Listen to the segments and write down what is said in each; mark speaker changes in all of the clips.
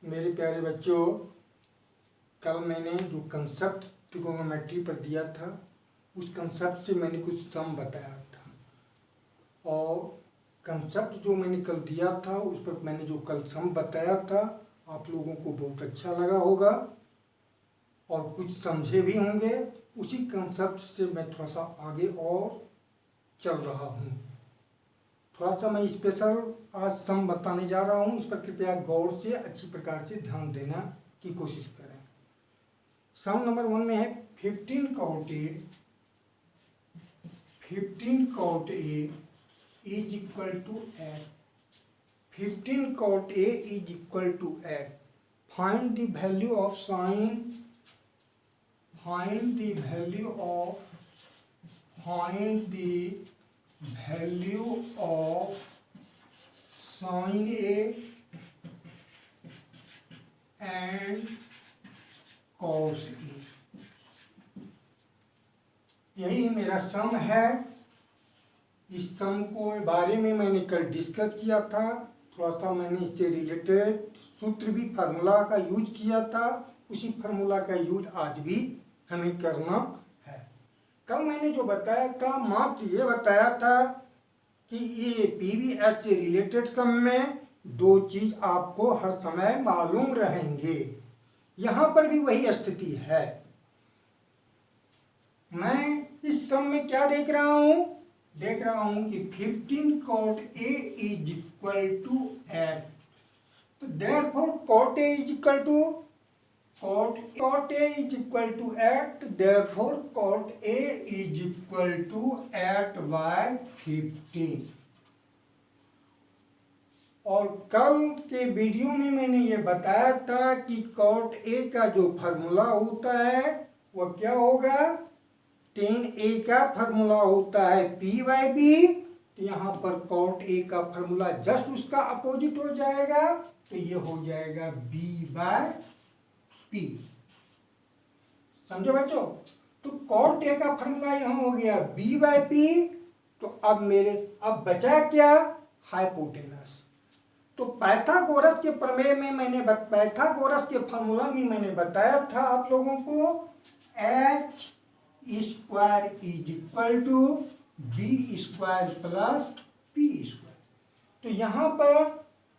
Speaker 1: मेरे प्यारे बच्चों, कल मैंने जो कंसेप्ट ट्रिगोनोमेट्री पर दिया था उस कंसेप्ट से मैंने कुछ सम बताया था और कंसेप्ट जो मैंने कल दिया था उस पर मैंने जो कल सम बताया था आप लोगों को बहुत अच्छा लगा होगा और कुछ समझे भी होंगे। उसी कंसेप्ट से मैं थोड़ा सा आगे और चल रहा हूँ। थोड़ा सा मैं स्पेशल आज सम बताने जा रहा हूँ, इस पर कृपया गौर से अच्छी प्रकार से ध्यान देना की कोशिश करें। सम नंबर 1 में है 15 cot A is equal to 8. 15 cot A is equal to 8. Find the value of sin. Find the value of sin A and cos A. यही मेरा सम है। इस सम को बारे में मैंने कल डिस्कस किया था। थोड़ा सा मैंने इससे रिलेटेड सूत्र भी फार्मूला का यूज किया था। उसी फार्मूला का यूज आज भी हमें करना है। कल मैंने जो बताया था मात्र ये बताया था कि ये PVS से रिलेटेड सम में दो चीज आपको हर समय मालूम रहेंगे। यहाँ पर भी वही स्थिति है। मैं इस सम में क्या देख रहा हूँ कि 15 cot A is equal to 8. तो therefore cot A is equal to 8. Therefore cot A is equal to 8/15. और कल के वीडियो में मैंने ये बताया था कि cot A का जो फार्मूला होता है वह क्या होगा। tan A का फार्मूला होता है P/B। तो यहाँ पर cot A का फार्मूला जस्ट उसका अपोजिट हो जाएगा, तो ये हो जाएगा B/P। समझो बच्चों। तो cot A का फार्मूला यहाँ हो गया B/P। तो अब बचा क्या, हाइपोटेनस। तो पाइथागोरस के प्रमेय में पाइथागोरस के फार्मूला में मैंने बताया था आप लोगों को h square is equal to b square plus p square. तो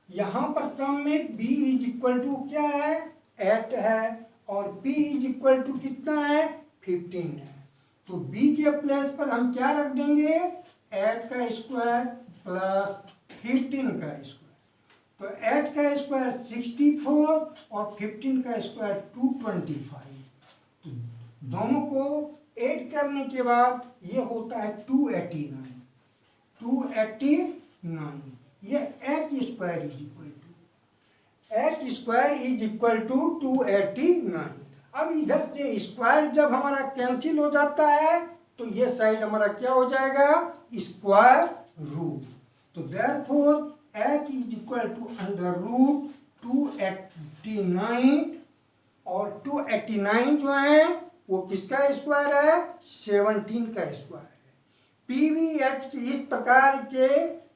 Speaker 1: यहाँ पर सम में b इज इक्वल टू क्या है, 8 है और p इज इक्वल टू कितना है, 15 है। तो b के प्लेस पर हम क्या रख देंगे, 8 का स्क्वायर प्लस 15 का स्क्वायर। तो 8 का स्क्वायर 64 और 15 का स्क्वायर 225। तो दोनों को ऐड करने के बाद ये होता है 289। ये h square is equal to 289। अब इधर से स्क्वायर जब हमारा कैंसिल हो जाता है तो ये साइड हमारा क्या हो जाएगा, स्क्वायर रूट। तो therefore h is equal to under root 289 और 289 जो है वो किसका स्क्वायर है, 17 का स्क्वायर है। PVH इस प्रकार के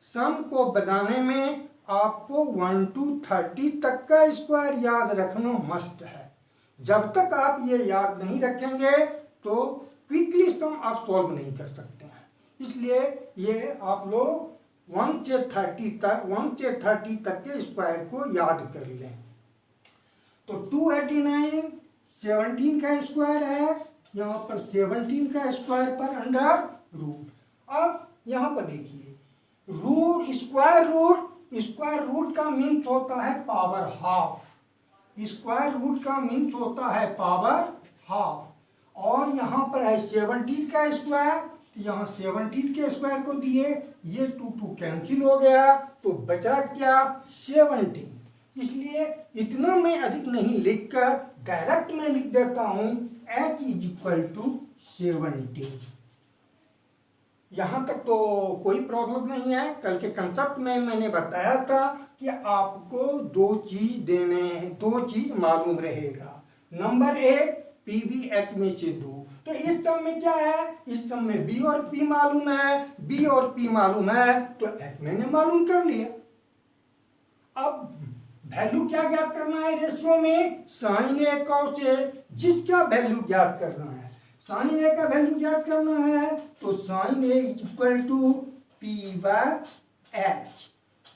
Speaker 1: सम को बनाने में आपको 1 to 30 तक का स्क्वायर याद रखना मस्ट है। जब तक आप ये याद नहीं रखेंगे तो क्विकली सम आप सॉल्व नहीं कर सकते हैं। इसलिए ये आप लोग 1 से 30 तक के स्क्वायर को याद कर लें। तो 289 17 का स्क्वायर है, यहाँ पर 17 का स्क्वायर पर अंडर रूट। अब यहाँ पर देखिए स्क्वायर रूट का मीन्स होता है पावर हाफ। स्क्वायर रूट का मीन्स होता है पावर हाफ। और यहाँ पर है 17 का स्क्वायर, तो यहाँ 17 के स्क्वायर को दिए, ये 2 कैंसिल हो गया, तो बचा क्या, 17। इसलिए इतना मैं अधिक नहीं लिखकर डायरेक्ट मैं लिख देता हूं h इज इक्वल टू 17। यहाँ तक तो कोई प्रॉब्लम नहीं है। कल के कंसेप्ट में मैंने बताया था कि आपको दो चीज मालूम रहेगा। नंबर 1 PVH में से 2। तो इस सम में क्या है, इस सम में b और p मालूम है, तो h मैंने मालूम कर लिया। अब वैल्यू क्या ज्ञात करना है रेशियो में, साइन ए कॉस ए, जिसका वैल्यू ज्ञात करना है, साइन ए का वैल्यू ज्ञात करना है, तो sine A is equal to P by H.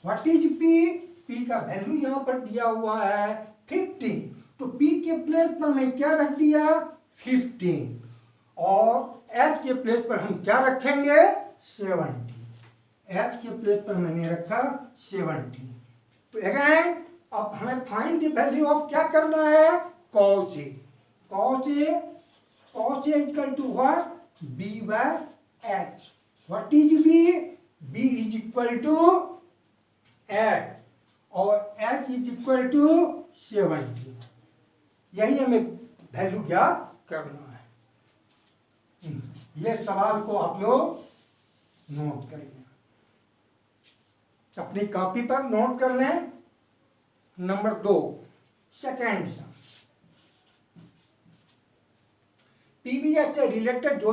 Speaker 1: What is P? P का वैल्यू यहाँ पर दिया हुआ है 15, तो पी के प्लेस पर मैं क्या रख दिया 15, और एच के प्लेस पर हम क्या रखेंगे 70, एच के प्लेस पर मैंने रखा 70। तो अगेन अब हमें फाइंड द वैल्यू ऑफ क्या करना है cos A, cos A, cos A equal to what B by H. What is B? B is equal to H और एच इज इक्वल टू 70, यही हमें वैल्यू ज्ञात करना है। ये सवाल को आप लोग नोट करेंगे, अपनी कॉपी पर नोट कर लें। नंबर 2 सेकेंड सम, पीवीएच से रिलेटेड जो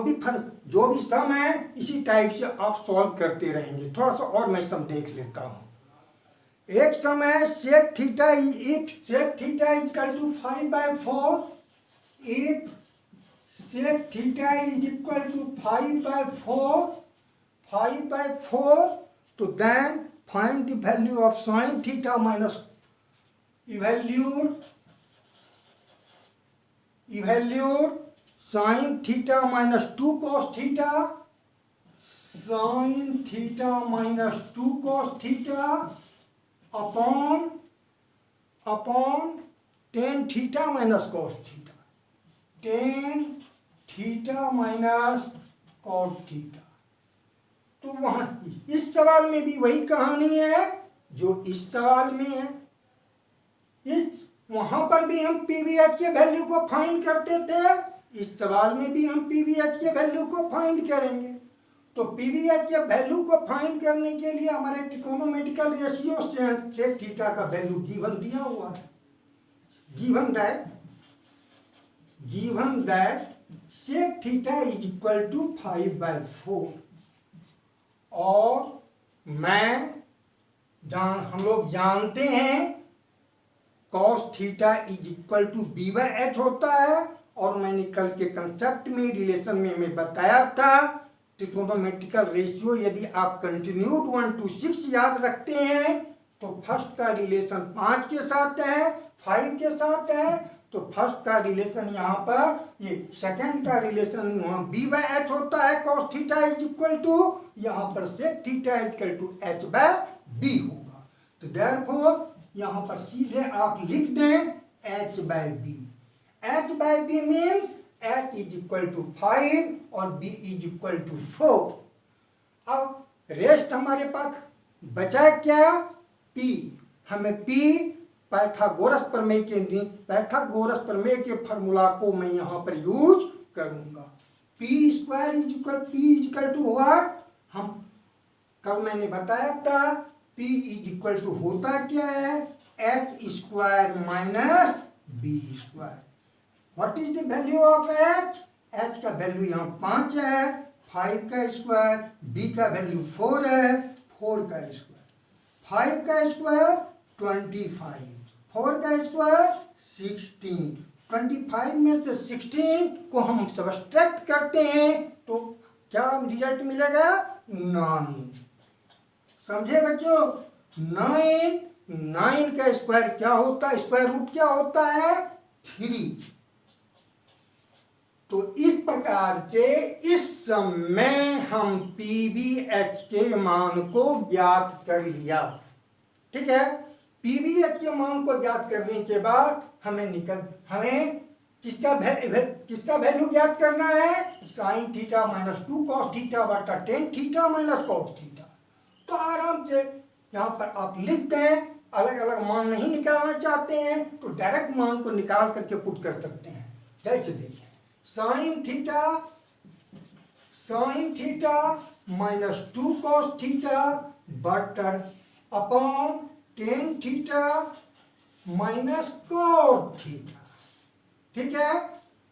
Speaker 1: भी सम है इसी टाइप से आप सॉल्व करते रहेंगे। थोड़ा सा और मैं सम देख लेता हूँ। एक सम है sec theta if sec theta is equal to 5/4, if sec theta is equal to 5/4, तो then find the value of sine theta minus evaluate sine theta minus 2 cos theta, sine theta minus 2 cos theta upon tan theta minus cos theta, ten theta minus cos theta. तो वहां इस सवाल में भी वही कहानी है जो इस सवाल में है। वहां पर भी हम पीवीएच के वैल्यू को फाइंड करते थे, इस सवाल में भी हम पीवीएच के वैल्यू को फाइंड करेंगे। तो पीवीएच के वैल्यू को फाइंड करने के लिए हमारे ट्रिगोनोमेट्रिकल रेशियो सेक थीटा का वैल्यू गिवन दिया हुआ है, given that sec theta is equal to 5/4, और हम लोग जानते हैं cos theta is equal to B by H होता है, और मैंने कल के कंसेप्ट में रिलेशन में मैं बताया था ट्रिगोनोमेट्रिकल रेशियो यदि आप कंटिन्यूड 1 to 6 याद रखते हैं तो फर्स्ट का रिलेशन 5 के साथ है, 5 के साथ है, तो फर्स्ट का रिलेशन यहाँ पर ये सेकंड का रिलेशन वहाँ बी बाय एच होता है, cos theta is equal to यहाँ पर sec theta is equal to H by B होगा। तो देयरफॉर यहाँ पर सीधे आप लिख दें H by B, H by B means H is equal to 5 और बी इज इक्वल टू 4। अब रेस्ट हमारे पास बचा क्या पी, हमें पी पाइथागोरस प्रमेय के फार्मूला को मैं यहाँ पर यूज करूँगा। P square is equal to what, हम कल मैंने बताया था P इज इक्वल टू होता क्या है H square minus B square. What is the value of H, H का वैल्यू यहाँ 5 है, 5 का स्क्वायर, बी का वैल्यू 4 है, 4 का स्क्वायर, 5 का स्क्वायर 25, 4 का स्क्वायर 16, 25 में से 16 को हम सब्ट्रैक्ट करते हैं तो क्या रिजल्ट मिलेगा 9। समझे बच्चों, 9 का स्क्वायर क्या होता है, स्क्वायर रूट क्या होता है 3। तो इस प्रकार से इस समय हम पीवीएच के मान को ज्ञात कर लिया। ठीक है, पीवीएच के मान को ज्ञात करने के बाद हमें किसका वैल्यू ज्ञात करना है, sine theta minus 2 cos theta बटा tan theta minus cos theta. तो आराम से यहाँ पर आप लिख दें, अलग अलग मान नहीं निकालना चाहते हैं तो डायरेक्ट मान को निकाल करके पुट कर सकते हैं। जैसे देखिए sign theta minus 2 cos theta butter upon tan theta minus cos theta. ठीक है,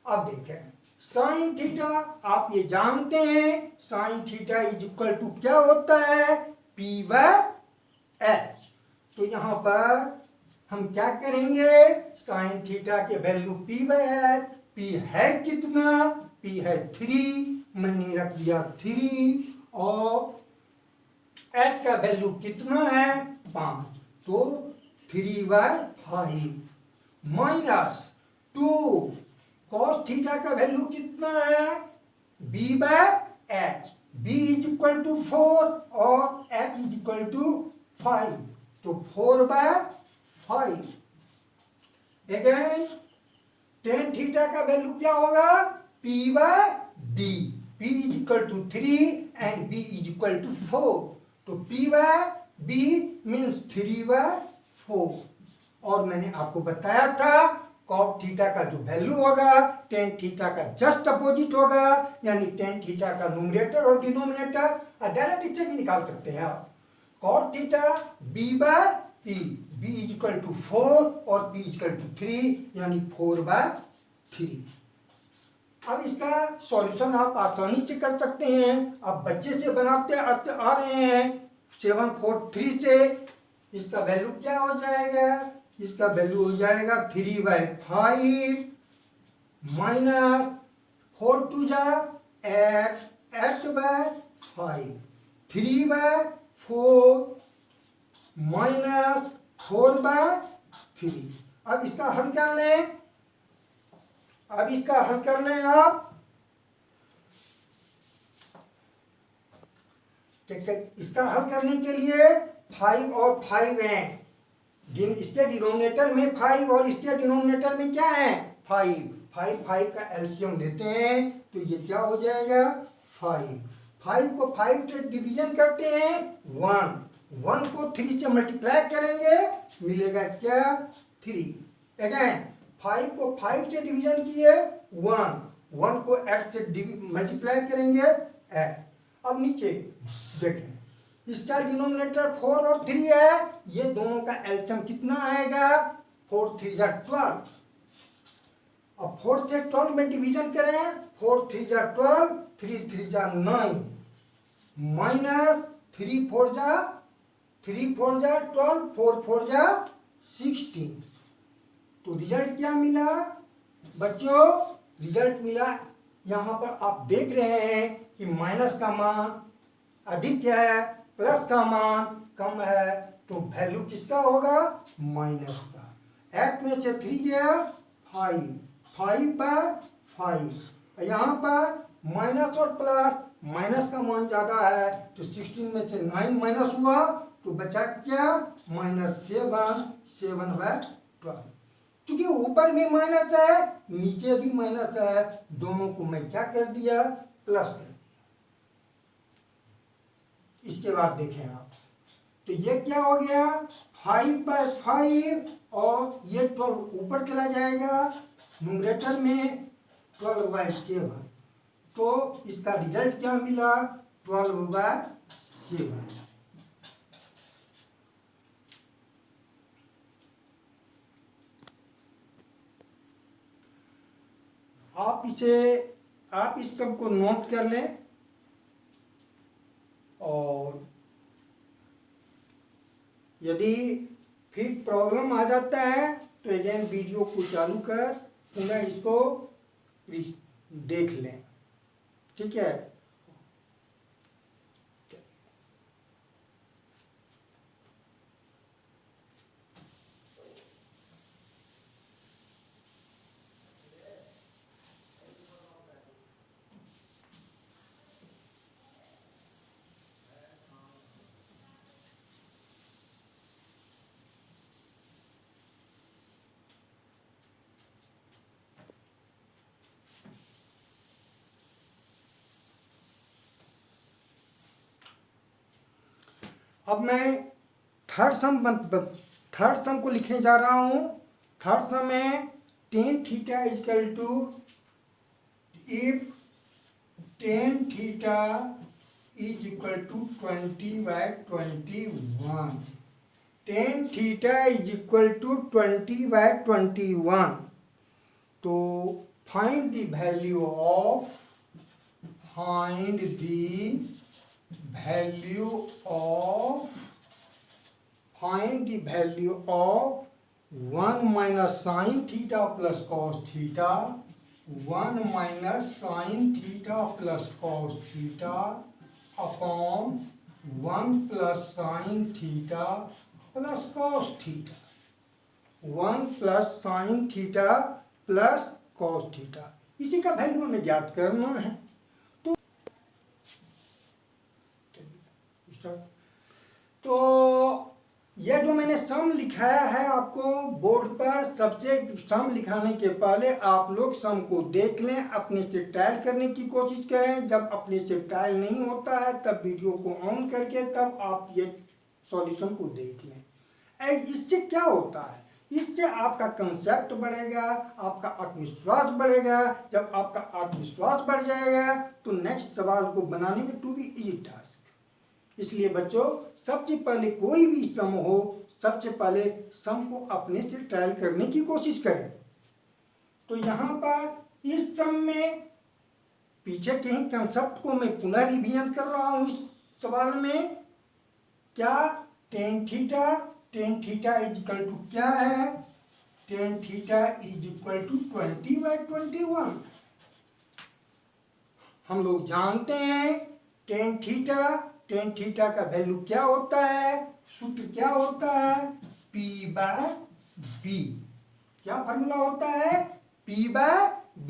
Speaker 1: अब देखें साइन थीटा आप ये जानते हैं, sine theta is equal to क्या होता है पी बाय एच। तो यहाँ पर हम क्या करेंगे, साइन थीटा के value P by H, P है कितना, पी है 3, मैंने रख दिया 3, और एच का वैल्यू कितना है 5, तो 3/5 माइनस 2 कॉस थीटा का वैल्यू कितना है B by H, B is equal to 4 और एच इज इक्वल टू 5, तो 4/5। अगेन टेन थीटा का वैल्यू क्या होगा P by D, P is equal to 3 and B is equal to 4, तो P by B means 3/4। और मैंने आपको बताया था कॉट थीटा का जो वैल्यू होगा टेन थीटा का जस्ट अपोजिट होगा, यानी टेन थीटा का न्यूमरेटर और डिनोमिनेटर डायरेक्ट इससे भी निकाल सकते हैं आप। Cot theta B by P, B is equal to 4 और पी इज इक्वल टू 3, यानी 4/3। अब इसका सॉल्यूशन आप आसानी से कर सकते हैं, आप बच्चे से बनाते आ रहे हैं 743 से। इसका वैल्यू क्या हो जाएगा, इसका वैल्यू हो जाएगा 3/5 माइनस 4 टू जा 8/5, 3/4 माइनस 4/3। अब इसका हल कर लें, अब इसका हल कर लें आप, इसका हल करने के लिए 5 और 5 हैं, इसके डिनोमिनेटर में 5 और इसके डिनोमिनेटर में क्या है 5, 5 का एलसीएम लेते हैं तो ये क्या हो जाएगा 5 को 5 से डिवीजन करते हैं 1 को 3 से मल्टीप्लाई करेंगे मिलेगा क्या 3। अगेन 5 को 5 से डिवीजन किए 1 को 8 से मल्टीप्लाई करेंगे 8। अब नीचे देखें इसका डिनोमिनेटर 4 और 3 है, ये दोनों का एलसीएम कितना आएगा 4 3 जा 12। अब 4 से 12 में डिवीजन करें 4 3 जा 12, 3 3 जा 9 माइनस 3 4 जा 12, 4 4 जा 16। तो रिजल्ट क्या मिला बच्चों, रिजल्ट मिला यहाँ पर आप देख रहे हैं कि माइनस का मान अधिक है प्लस का मान कम है, तो वैल्यू किसका होगा माइनस का। 8 में से 3 गया 5/5, यहाँ पर माइनस और प्लस, माइनस का मान ज़्यादा है तो 16 में से 9 माइनस हुआ तो बचा क्या -7/12। क्योंकि ऊपर भी माइनस है नीचे भी माइनस है, दोनों को मैं क्या कर दिया प्लस कर दिया। इसके बाद देखें आप तो ये क्या हो गया 5/5 और ये 12 ऊपर चला जाएगा न्यूमरेटर में 12/7, तो इसका रिजल्ट क्या मिला 12/7। आप इस सब को नोट कर लें, और यदि फिर प्रॉब्लम आ जाता है तो अगेन वीडियो को चालू कर पुनः इसको देख लें, ठीक है। अब मैं थर्ड सम को लिखने जा रहा हूँ। थर्ड सम है tan theta is equal to, if tan theta is equal to 20/21, tan theta is equal to 20/21, तो find the value of 1 minus sine theta plus cos theta, 1 minus sine theta plus cos theta upon 1 plus sine theta plus cos theta, 1 plus sine theta plus cos theta, इसी का value हमें ज्ञात करना है। तो यह जो मैंने सम लिखाया है आपको बोर्ड पर, सबसे सम लिखाने के पहले आप लोग सम को देख लें, अपने से ट्रायल करने की कोशिश करें। जब अपने से ट्रायल नहीं होता है तब वीडियो को ऑन करके तब आप ये सॉल्यूशन को देख लें। इससे क्या होता है, इससे आपका कंसेप्ट बढ़ेगा, आपका आत्मविश्वास बढ़ेगा। जब आपका आत्मविश्वास बढ़ जाएगा तो नेक्स्ट सवाल को बनाने में टू बी इजी टास्क। इसलिए बच्चों, सबसे पहले कोई भी सम हो, सबसे पहले सम को अपने से ट्रायल करने की कोशिश करें। तो यहाँ पर इस सम में पीछे के ही कंसेप्ट को मैं पुनः रिवीजन कर रहा हूँ। इस सवाल में क्या tan theta is equal to क्या है, tan theta is equal to 20/21। हम लोग जानते हैं टेन थीटा का वैल्यू क्या होता है, सूत्र क्या होता है, P/B। क्या फॉर्मूला होता है, P/B।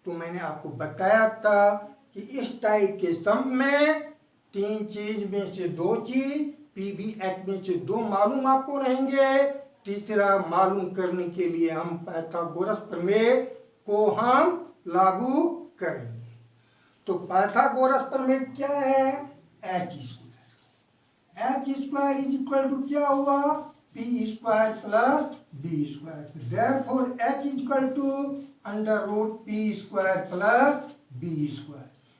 Speaker 1: तो मैंने आपको बताया था कि इस टाइप के सम में तीन चीज में से दो चीज PBH में से दो मालूम आपको रहेंगे। तीसरा मालूम करने के लिए हम पाइथागोरस प्रमेय को हम लागू करेंगे। तो पाइथागोरस प्रमेय क्या है, H² इज इक्वल टू क्या हुआ, P² plus B²। Therefore H is equal to √P² plus B²।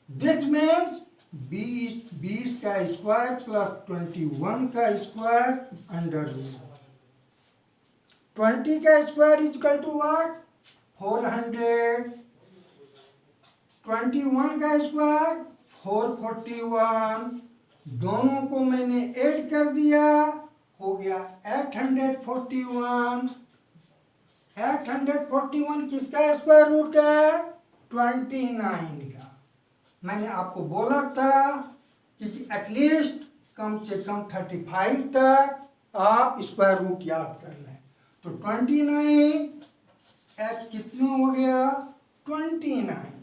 Speaker 1: This means 20 का स्क्वायर प्लस 21 का स्क्वायर √। 20 का square is equal to what, 400। 21 का स्क्वायर 441। दोनों को मैंने ऐड कर दिया, हो गया 841। 841 किसका स्क्वायर रूट है, 29 का। मैंने आपको बोला था कि एटलीस्ट कम से कम 35 तक आप स्क्वायर रूट याद कर लें। तो 29 H कितना हो गया, 29।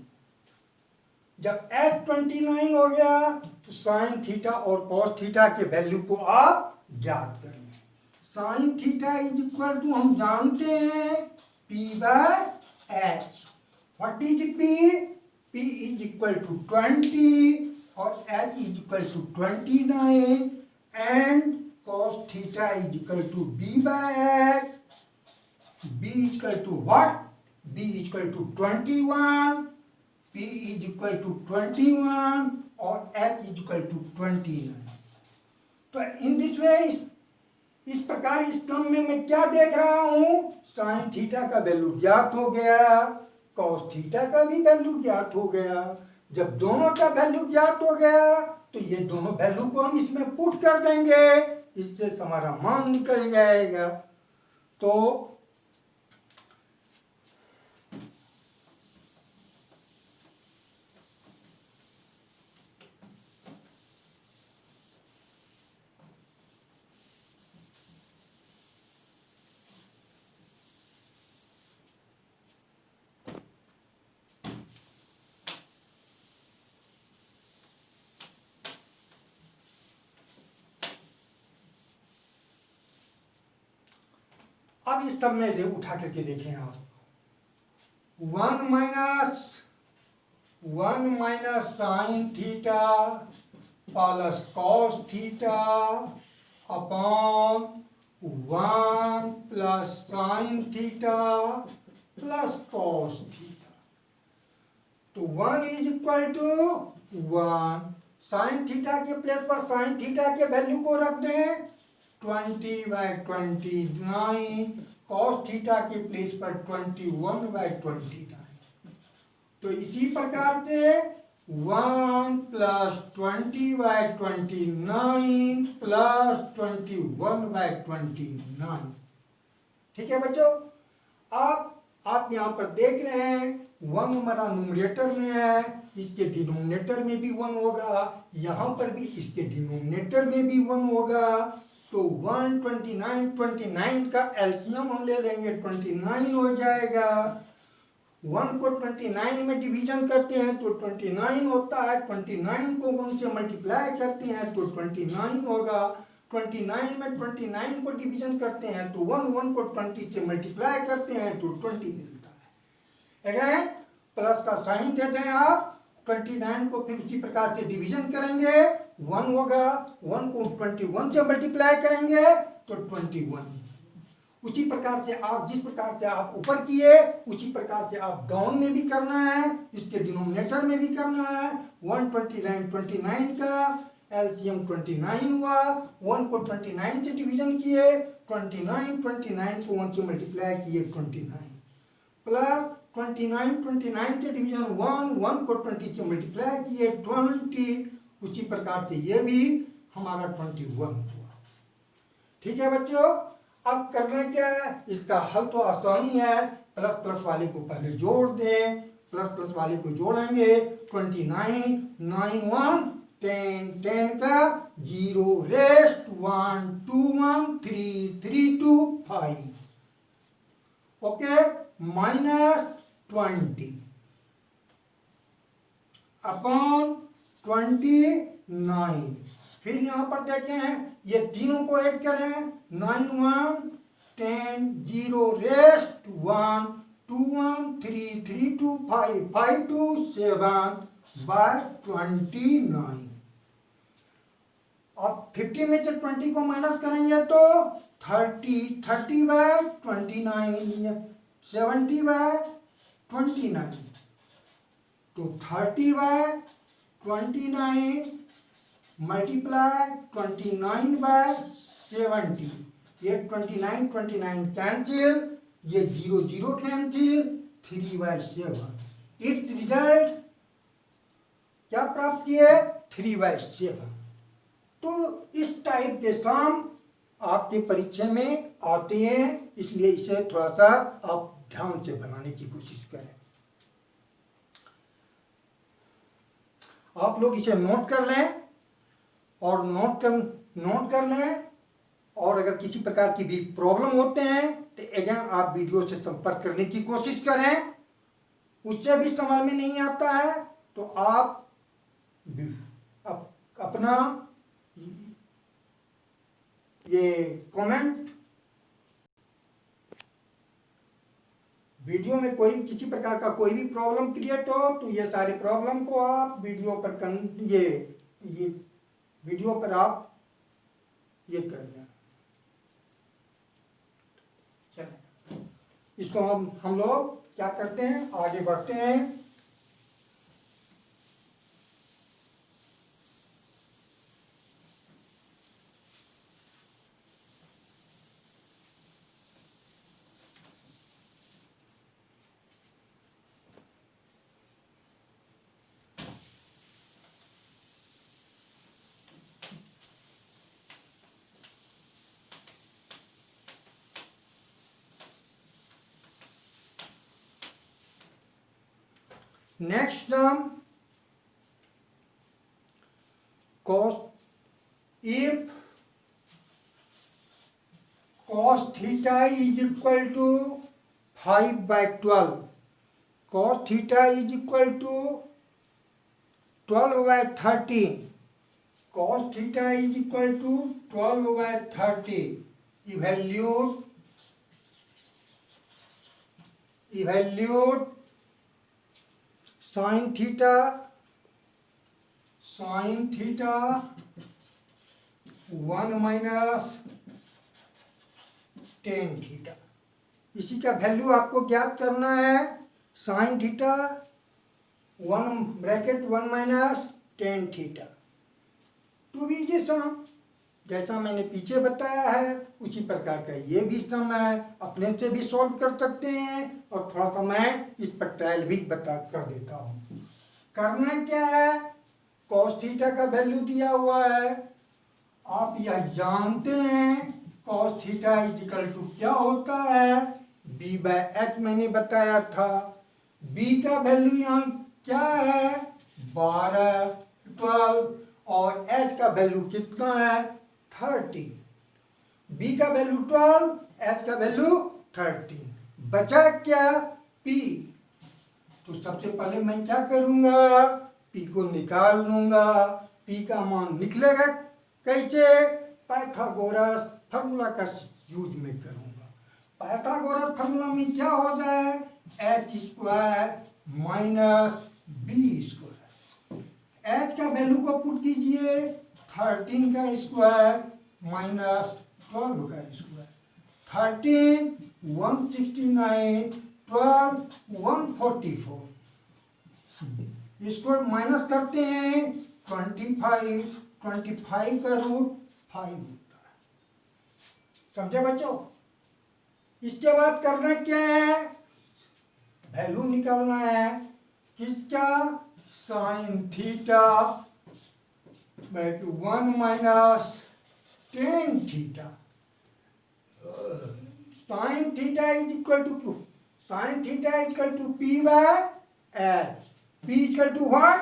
Speaker 1: जब H 29 हो गया तो साइन थीटा और कॉस थीटा के वैल्यू को आप ज्ञात कर लें। Sine theta is equal to हम जानते हैं P/H। What is P is equal to 20 और H is equal to 29 and cos theta is equal to B/H। B is equal to what, B is equal to 21, P is equal to 21 और H is equal to 29। तो in this way, इस प्रकार इस क्रम में मैं क्या देख रहा हूं, साइन थीटा का वैल्यू ज्ञात हो गया, कॉस थीटा का भी वैल्यू ज्ञात हो गया। जब दोनों का वैल्यू ज्ञात हो गया तो ये दोनों वैल्यू को हम इसमें पुट कर देंगे, इससे हमारा मान निकल जाएगा। तो अब इस सब में उठा करके देखें आप, 1 minus sine theta plus cos theta upon 1 plus sine theta plus cos theta. तो 1 is equal to 1, sine theta के प्लेस पर साइन थीटा के वैल्यू को रख दें 20/29, कॉस थीटा के प्लेस पर 21/29। तो इसी प्रकार से 1 प्लस 20/29 प्लस 21/29, ठीक है बच्चों। आप यहाँ पर देख रहे हैं 1 हमारा न्यूमरेटर में है, इसके डिनोमिनेटर में भी 1 होगा, यहाँ पर भी इसके डिनोमिनेटर में भी 1 होगा। तो 129 का एलसीएम हम ले लेंगे, 29 हो जाएगा। 1 को 29 में डिवीजन करते हैं तो 29 होता है, 29 को 1 से मल्टीप्लाई करते हैं तो 29 होगा। 29 में 29 को डिवीजन करते हैं तो 1 को 20 से मल्टीप्लाई करते हैं तो 20 मिलता है। अगेन प्लस का साइन दे दें आप, 29 को फिर उसी प्रकार से डिवीजन करेंगे, 1 होगा, 1 को 21 से मल्टीप्लाई करेंगे तो 21। उसी प्रकार से आप जिस प्रकार से आप ऊपर किए उसी प्रकार से आप डाउन में भी करना है, इसके डिनोमिनेटर में भी करना है। 129 का एलसीएम 29 हुआ, 1 को 29 से डिवीजन किए 29 को 1 से मल्टीप्लाई किए 29 प्लस 29 से डिवीजन 1 को 20 से मल्टीप्लाई किए 20, उसी प्रकार से ये भी हमारा 21 हुआ। ठीक है बच्चों। अब करना क्या है, इसका हल तो आसानी है, प्लस प्लस वाले को पहले जोड़ दें, प्लस प्लस वाले को जोड़ेंगे 29 9 1 10 10 का 0 रेस्ट 1 2 1 3 3 2 5 ओके -20 अपॉन 29। फिर यहाँ पर देखें हैं ये तीनों को ऐड करें 9 1 10 0 रेस्ट 1 2 1 3 3 2 5 5 2 7 बाय 29। अब 50 में से 20 को माइनस करेंगे तो 30 बाय 29 70 बाय 29 तो 30 बाय 29 मल्टीप्लाई 29 बाय 70, ये 29 कैंसिल, ये 0 कैंसिल, 3 बाय 7। इट्स रिजल्ट क्या प्राप्त किए 3 बाय 7। तो इस टाइप के सम आपके परीक्षा में आते हैं, इसलिए इसे थोड़ा सा आप ध्यान से बनाने की कोशिश करें। आप लोग इसे नोट कर लें और नोट कर लें, और अगर किसी प्रकार की भी प्रॉब्लम होते हैं तो अगेन आप वीडियो से संपर्क करने की कोशिश करें। उससे भी समझ में नहीं आता है तो आप अपना ये कमेंट, वीडियो में कोई किसी प्रकार का कोई भी प्रॉब्लम क्रिएट हो तो ये सारे प्रॉब्लम को आप वीडियो पर ये वीडियो पर आप ये कर लें। चलिए इसको हम लोग क्या करते हैं, आगे बढ़ते हैं। Next term, if cos theta is equal to 5 by 12, cos theta is equal to 12 by 13, cos theta is equal to 12 by 30. Evaluate sin theta 1 minus tan theta, इसी का वैल्यू आपको ज्ञात करना है। sin theta 1 bracket 1 minus tan theta to be जे sum, जैसा मैंने पीछे बताया है उसी प्रकार का ये भी सम है, अपने से भी सॉल्व कर सकते हैं और थोड़ा सा मैं इस पर ट्रायल भी बता कर देता हूँ। करना क्या है, cos थीटा का वैल्यू दिया हुआ है, आप यह जानते हैं cos theta is equal to क्या होता है, बी बाय एच मैंने बताया था। बी का वैल्यू यहाँ क्या है, 12, 12 और एच का वैल्यू कितना है, 30। बी का वैल्यू 12, एच का वैल्यू 30। बचा क्या, पी। तो सबसे पहले मैं क्या करूँगा, पी को निकाल लूँगा। पी का मान निकलेगा कैसे, पाइथागोरस फार्मूला का यूज में करूँगा। पाइथागोरस फार्मूला में क्या हो जाए, H square minus B square. H का वैल्यू को पुट कीजिए, 13 का स्क्वायर माइनस 12 का स्क्वायर। 13 169, 12 144। इसको माइनस करते हैं, 25, 25 का रूट 5 होता है। समझे बच्चों। इसके बाद करना क्या है, वैल्यू निकालना है किसका, sine theta 1 minus ten theta. Sine theta is equal to Q, sine theta is equal to P by H. P is equal to what,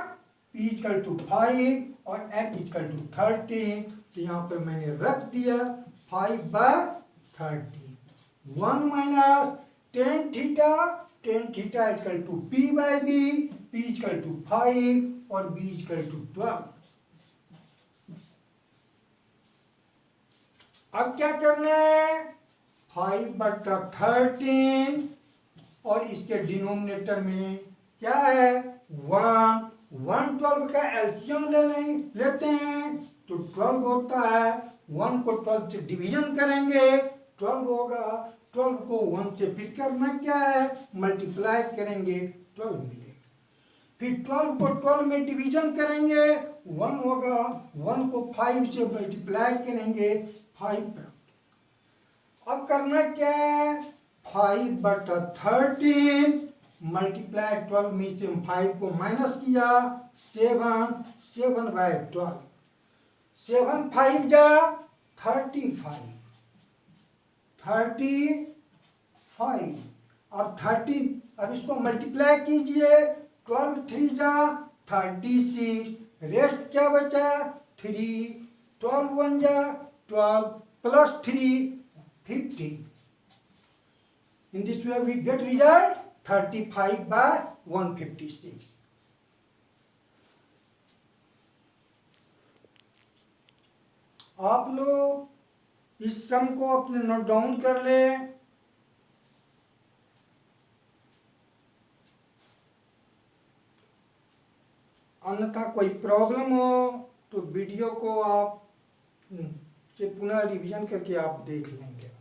Speaker 1: P is equal to 5 और एच इज इक्वल टू 13। तो यहाँ पे मैंने रख दिया 5 by 13। 1 minus ten theta, ten theta is equal to P by B, P is equal to 5 और B is equal to 12। अब क्या करना है, 5/13 और इसके डिनोमिनेटर में क्या है, 1। 12 का एलसीएम लेते हैं तो 12 होता है। 1 को 12 से डिवीजन करेंगे 12 होगा। 12 को 1 से फिर करना क्या है, मल्टीप्लाई करेंगे 12 मिलेगा। फिर 12 को 12 में डिवीजन करेंगे 1 होगा। 1 को 5 से मल्टीप्लाई करेंगे 5। अब करना क्या है, 5/13 मल्टीप्लाई 12 में से 5 को माइनस किया, 7, 7/12। 7 5 जा 35, 35। अब 30, अब इसको मल्टीप्लाई कीजिए, 12 3 जा 36, रेस्ट क्या बचा 3, 12 1 जा 12 plus 3 50। In this way we get result 35/156। आप लोग इस सम को अपने नोट डाउन कर लें। अन्यथा कोई प्रॉब्लम हो तो वीडियो को आप से पुनः रिवीजन करके आप देख लेंगे।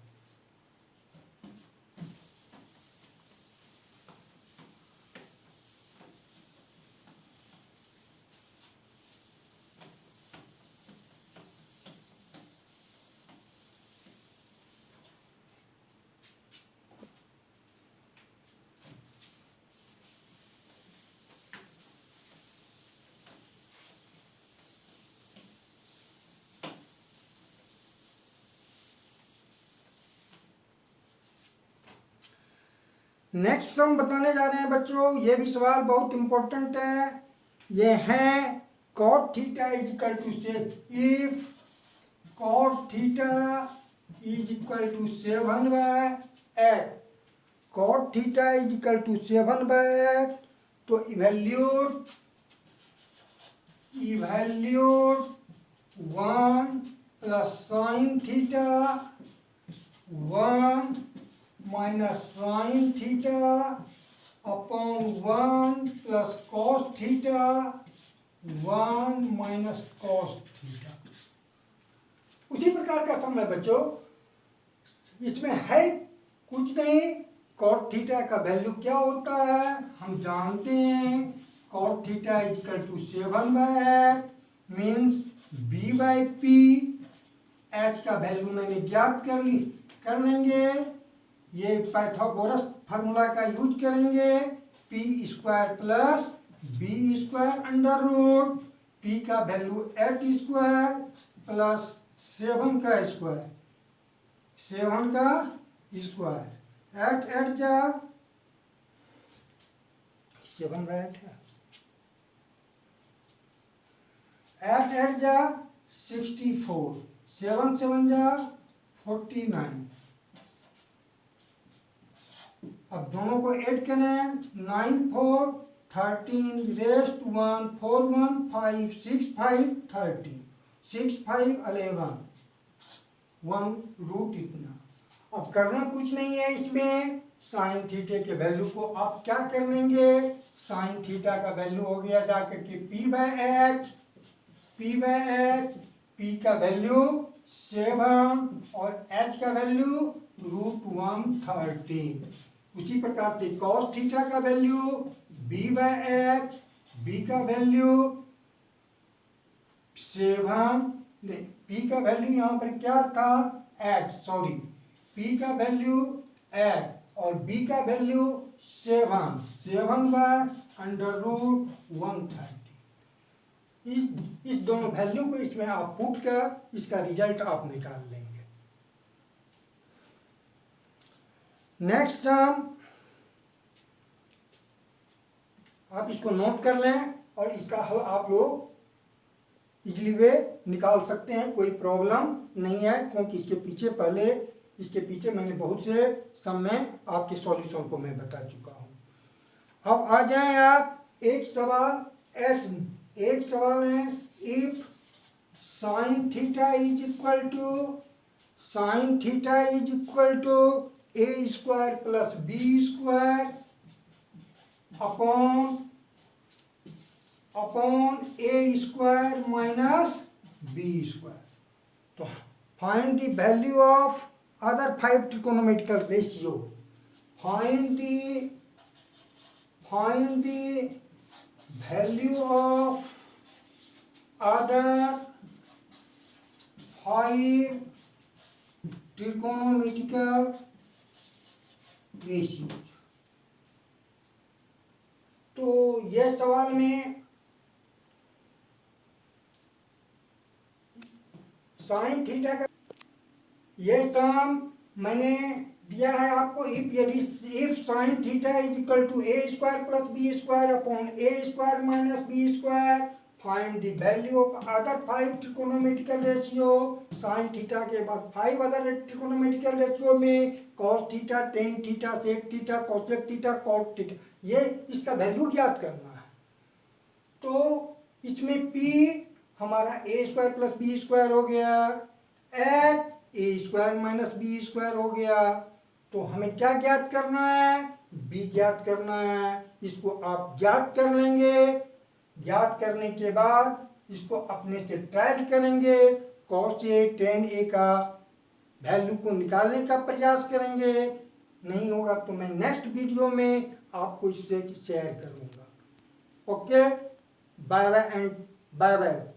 Speaker 1: नेक्स्ट सम बताने जा रहे हैं बच्चों, ये भी सवाल बहुत इंपॉर्टेंट है। ये है cot theta is equal to से, if cot theta is equal to 7/8, cot theta is equal to 7/8, तो evaluate 1 plus sine theta 1 minus sine theta upon 1 plus cos theta 1 minus cos theta. उसी प्रकार का सम है बच्चों, इसमें है कुछ नहीं। कॉट थीटा का वैल्यू क्या होता है हम जानते हैं, cot theta is equal to 7/8 means b/p। H का वैल्यू मैंने ज्ञात कर लेंगे। ये पाइथागोरस फार्मूला का यूज करेंगे, P square plus B square under root P का वैल्यू 8 स्क्वायर प्लस 7 का स्क्वायर 7 का स्क्वायर 8 8 जा 7 बाय 8 है 8 8 जा 64 7 7 जा 49। अब दोनों को ऐड करें 9 4 13 रेस्ट 1 4 1 5 6 5 13 6 5 11 1 रूट इतना। अब करना कुछ नहीं है इसमें, साइन थीटा के वैल्यू को आप क्या कर लेंगे, साइन थीटा का वैल्यू हो गया जाकर के पी बाय एच, पी का वैल्यू 7 और एच का वैल्यू √113। उसी प्रकार से कॉस थीटा का value B by H, B का वैल्यू 7, पी का वैल्यू यहाँ पर क्या था 8, सॉरी पी का वैल्यू 8 और बी का वैल्यू 7 बाय √130। इस दोनों वैल्यू को इसमें आप पुट कर इसका रिजल्ट आप निकाल लेंगे। नेक्स्ट सम आप इसको नोट कर लें और इसका हल आप लोग इजली वे निकाल सकते हैं, कोई प्रॉब्लम नहीं है, क्योंकि इसके पीछे मैंने बहुत से सम में आपके सॉल्यूशन को मैं बता चुका हूँ। अब आ जाएं आप एक सवाल है, if sine theta is equal to A square plus B square upon A square minus B square, तो find the value of other 5 trigonometrical ratio, find the value of other 5 trigonometrical ratios। तो यह सवाल में sine theta का यह सम मैंने दिया है आपको, if sine theta is equal to A square plus B square upon A square minus B square, find the value of other 5 trigonometrical ratio. Sine theta के बाद 5 अदर ट्रिकोनोमेट्रिकल रेशियो में cos theta, ten theta, sec theta, cosec theta, cot theta, ये इसका value ज्ञात करना है। तो इसमें पी हमारा A square plus B square हो गया, H A square minus B square हो गया। तो हमें क्या ज्ञात करना है, बी ज्ञात करना है। इसको आप ज्ञात कर लेंगे, ज्ञात करने के बाद इसको अपने से ट्रायल करेंगे, कॉस ए टेन ए का वैल्यू को निकालने का प्रयास करेंगे। नहीं होगा तो मैं नेक्स्ट वीडियो में आपको इससे शेयर करूँगा। Okay, bye bye and bye bye.